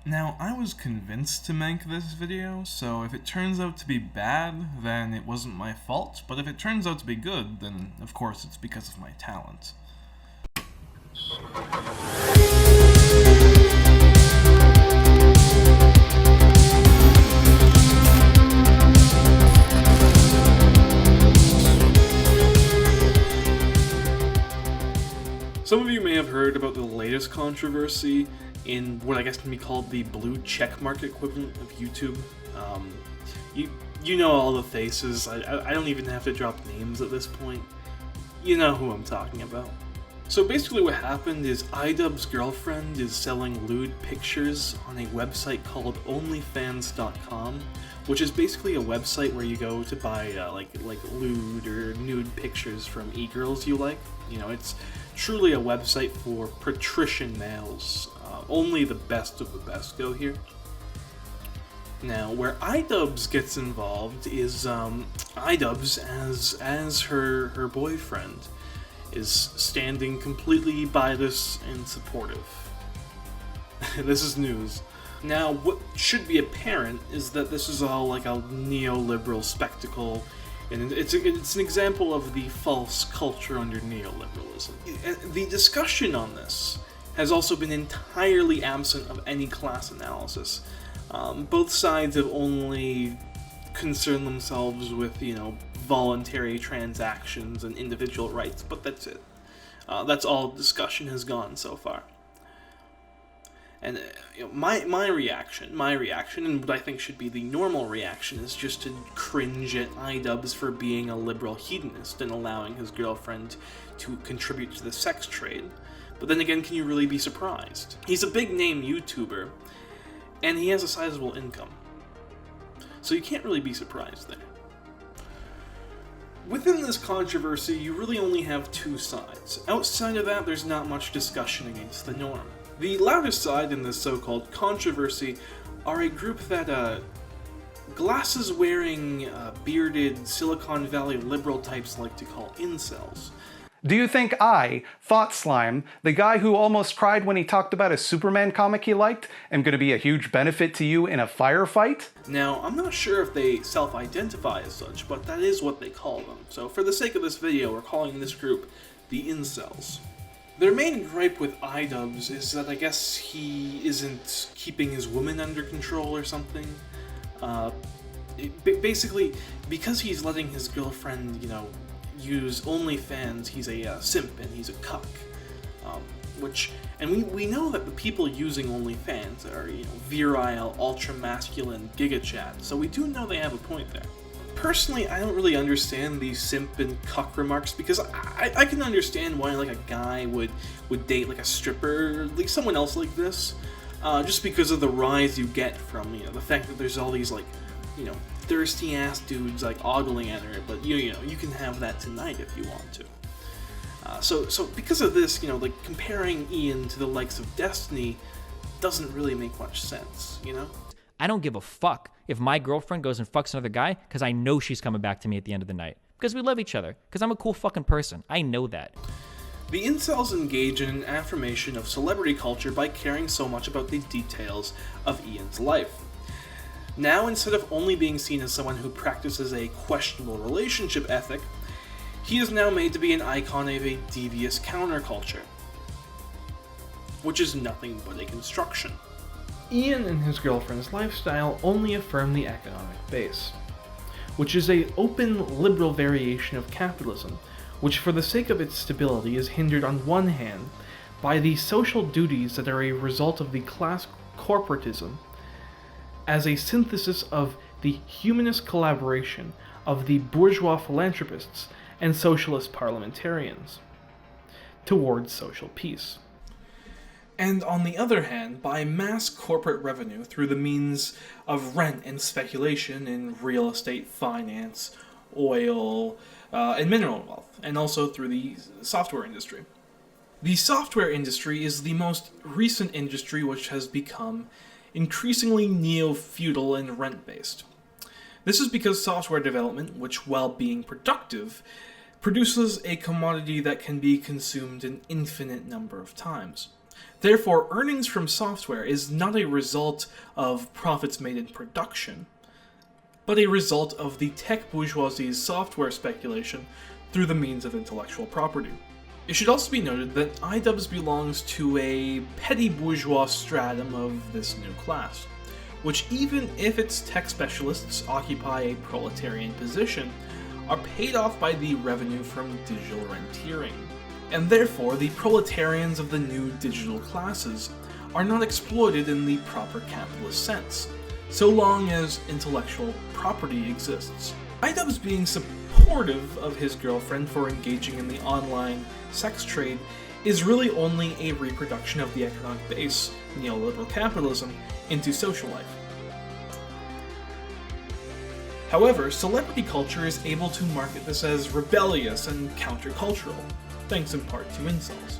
Now, I was convinced to make this video, so if it turns out to be bad, then it wasn't my fault, but if it turns out to be good, then of course it's because of my talent. Some of you may have heard about the latest controversy in what I guess can be called the blue checkmark equivalent of YouTube. You know all the faces. I don't even have to drop names at this point. You know who I'm talking about. So basically what happened is Idubbbz' girlfriend is selling lewd pictures on a website called onlyfans.com, which is basically a website where you go to buy like lewd or nude pictures from e-girls you like. You know, it's truly a website for patrician males. Only the best of the best go here. Now, where Idubbbz gets involved is Idubbbz, as her boyfriend, is standing completely by this and supportive. This is news. Now, what should be apparent is that this is all like a neoliberal spectacle, and it's an example of the false culture under neoliberalism. The discussion on this has also been entirely absent of any class analysis. Both sides have only concerned themselves with, voluntary transactions and individual rights, but that's it. That's all discussion has gone so far. And my reaction, and what I think should be the normal reaction, is just to cringe at Idubbbz for being a liberal hedonist and allowing his girlfriend to contribute to the sex trade. But then again, can you really be surprised? He's a big-name YouTuber, and he has a sizable income. So you can't really be surprised there. Within this controversy, you really only have two sides. Outside of that, there's not much discussion against the norm. The loudest side in this so-called controversy are a group that glasses-wearing, bearded Silicon Valley liberal types like to call InCells. Do you think I, Thought Slime, the guy who almost cried when he talked about a Superman comic he liked, am going to be a huge benefit to you in a firefight? Now, I'm not sure if they self-identify as such, but that is what they call them. So for the sake of this video, we're calling this group the InCells. Their main gripe with Idubbbz is that I guess he isn't keeping his woman under control or something. Basically, because he's letting his girlfriend, use OnlyFans, he's a simp and he's a cuck. We know that the people using OnlyFans are, virile, ultra-masculine gigachad, so we do know they have a point there. Personally, I don't really understand these simp and cuck remarks, because I can understand why, like, a guy would date, like, a stripper, like, someone else like this, just because of the rise you get from, the fact that there's all these, like, thirsty ass dudes like ogling at her, but you can have that tonight if you want to. So because of this, like comparing Ian to the likes of Destiny doesn't really make much sense, I don't give a fuck if my girlfriend goes and fucks another guy, because I know she's coming back to me at the end of the night. Because we love each other. Because I'm a cool fucking person. I know that. The InCells engage in an affirmation of celebrity culture by caring so much about the details of Ian's life. Now, instead of only being seen as someone who practices a questionable relationship ethic, he is now made to be an icon of a devious counterculture, which is nothing but a construction. Ian and his girlfriend's lifestyle only affirm the economic base, which is an open, liberal variation of capitalism, which for the sake of its stability is hindered on one hand by the social duties that are a result of the class corporatism, as a synthesis of the humanist collaboration of the bourgeois philanthropists and socialist parliamentarians towards social peace. And on the other hand, by mass corporate revenue through the means of rent and speculation in real estate, finance, oil, and mineral wealth, and also through the software industry. The software industry is the most recent industry which has become increasingly neo-feudal and rent-based. This is because software development, which while being productive, produces a commodity that can be consumed an infinite number of times. Therefore, earnings from software is not a result of profits made in production, but a result of the tech bourgeoisie's software speculation through the means of intellectual property. It should also be noted that Idubbbz belongs to a petty bourgeois stratum of this new class, which, even if its tech specialists occupy a proletarian position, are paid off by the revenue from digital rentiering. And therefore, the proletarians of the new digital classes are not exploited in the proper capitalist sense, so long as intellectual property exists. Idubbbz being supportive of his girlfriend for engaging in the online sex trade is really only a reproduction of the economic base, neoliberal capitalism, into social life. However, celebrity culture is able to market this as rebellious and countercultural, thanks in part to InCells.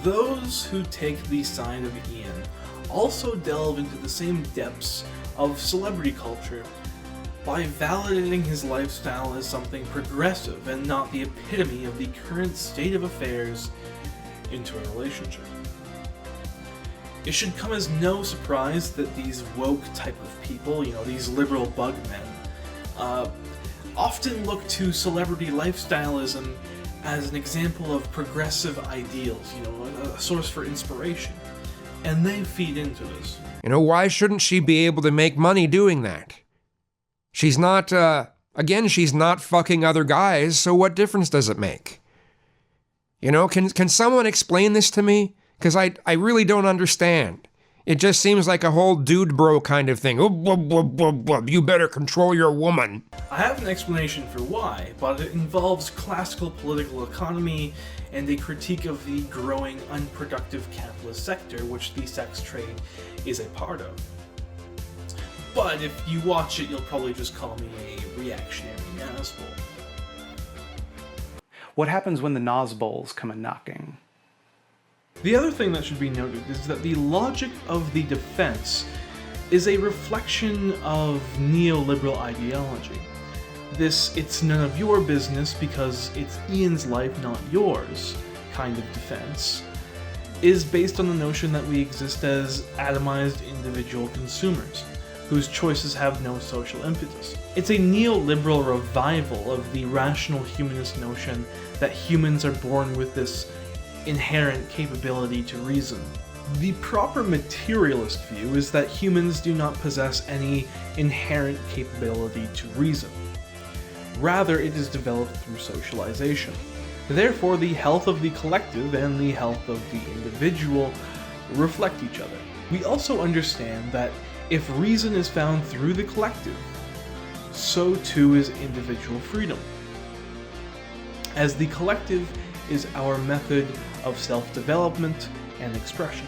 Those who take the side of Ian also delve into the same depths of celebrity culture by validating his lifestyle as something progressive and not the epitome of the current state of affairs into a relationship. It should come as no surprise that these woke type of people, these liberal bugmen, often look to celebrity lifestyleism as an example of progressive ideals, a source for inspiration. And they feed into this. Why shouldn't she be able to make money doing that? She's not, she's not fucking other guys, so what difference does it make? Can someone explain this to me? Because I really don't understand. It just seems like a whole dude bro kind of thing. You better control your woman. I have an explanation for why, but it involves classical political economy and a critique of the growing unproductive capitalist sector which the sex trade is a part of. But if you watch it, you'll probably just call me a reactionary asshole. What happens when the Nazbols come a-knocking? The other thing that should be noted is that the logic of the defense is a reflection of neoliberal ideology. This "it's none of your business because it's Ian's life, not yours" kind of defense is based on the notion that we exist as atomized individual consumers, whose choices have no social impetus. It's a neoliberal revival of the rational humanist notion that humans are born with this inherent capability to reason. The proper materialist view is that humans do not possess any inherent capability to reason. Rather, it is developed through socialization. Therefore, the health of the collective and the health of the individual reflect each other. We also understand that if reason is found through the collective, so too is individual freedom, as the collective is our method of self-development and expression.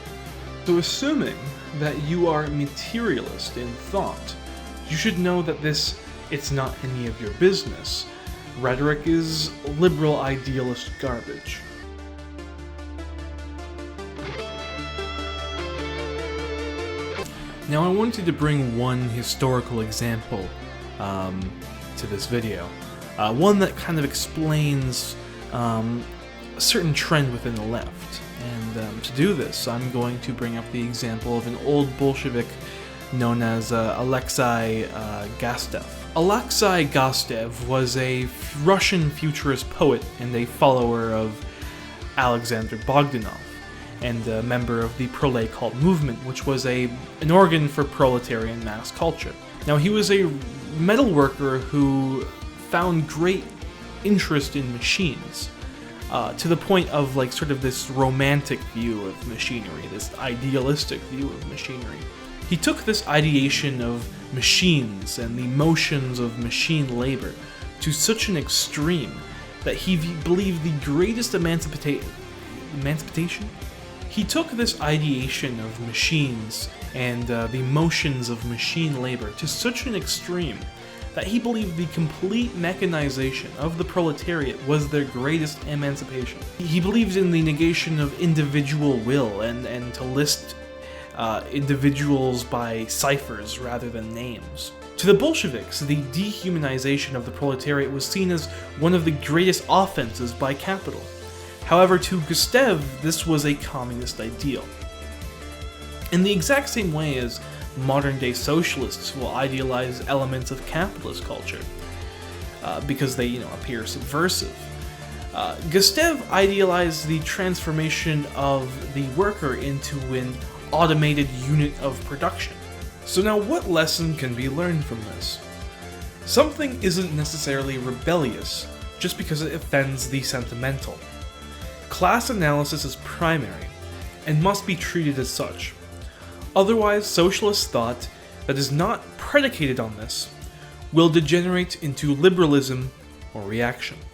So assuming that you are materialist in thought, you should know that this "it's not any of your business" rhetoric is liberal idealist garbage. Now I wanted to bring one historical example to this video, one that kind of explains a certain trend within the left. And to do this, I'm going to bring up the example of an old Bolshevik known as Aleksei Gastev. Aleksei Gastev was a Russian futurist poet and a follower of Alexander Bogdanov, and a member of the Prolet Cult movement, which was an organ for proletarian mass culture. Now, he was a metal worker who found great interest in machines, to the point of sort of this romantic view of machinery, this idealistic view of machinery. He took this ideation of machines and the motions of machine labor to such an extreme that he believed the greatest emancipation? He took this ideation of machines and the motions of machine labor to such an extreme that he believed the complete mechanization of the proletariat was their greatest emancipation. He believed in the negation of individual will and to list individuals by ciphers rather than names. To the Bolsheviks, the dehumanization of the proletariat was seen as one of the greatest offenses by capital. However, to Gastev, this was a communist ideal. In the exact same way as modern-day socialists will idealize elements of capitalist culture, because they, appear subversive. Gastev idealized the transformation of the worker into an automated unit of production. So now what lesson can be learned from this? Something isn't necessarily rebellious just because it offends the sentimental. Class analysis is primary and must be treated as such. Otherwise, socialist thought that is not predicated on this will degenerate into liberalism or reaction.